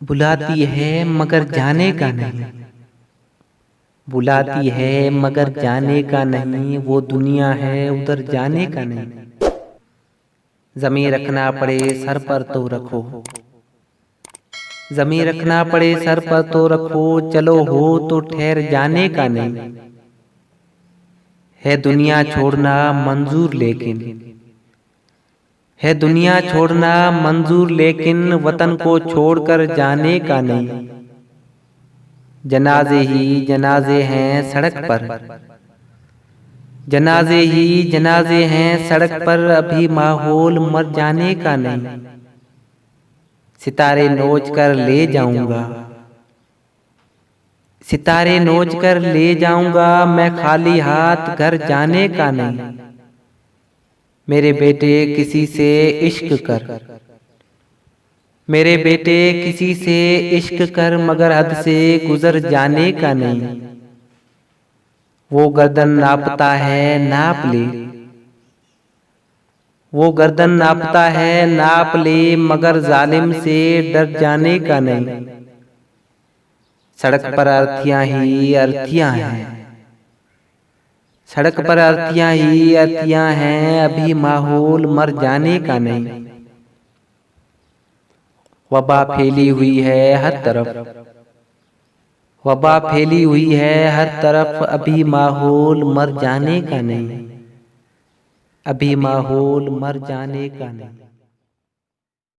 बुलाती है मगर जाने का नहीं। बुलाती है मगर जाने का नहीं, वो दुनिया है उधर जाने का नहीं। ज़मीं रखना पड़े सर पर तो रखो, ज़मीं रखना पड़े सर पर तो रखो, चलो हो तो ठहर जाने का नहीं। है दुनिया छोड़ना मंजूर लेकिन, है दुनिया छोड़ना मंजूर लेकिन वतन को छोड़कर जाने का नहीं। जनाजे ही जनाजे हैं सड़क पर, जनाजे ही जनाजे हैं सड़क पर, अभी माहौल मर जाने का नहीं। सितारे नोच कर ले जाऊंगा, सितारे नोच कर ले जाऊंगा, मैं खाली हाथ घर जाने का नहीं। मेरे बेटे किसी से इश्क कर, मेरे बेटे किसी से इश्क कर, मगर हद से गुजर जाने का नहीं। वो गर्दन नापता है नाप ले, वो गर्दन नापता है नाप ले, मगर जालिम से डर जाने का नहीं। सड़क पर अर्थियां ही अर्थियां हैं, सड़क पर अर्थियां ही अर्थियां हैं, अभी माहौल मर जाने का नहीं। वबा फैली हुई है हर तरफ, वबा फैली हुई है हर तरफ, अभी माहौल मर जाने का नहीं। अभी माहौल मर जाने का नहीं।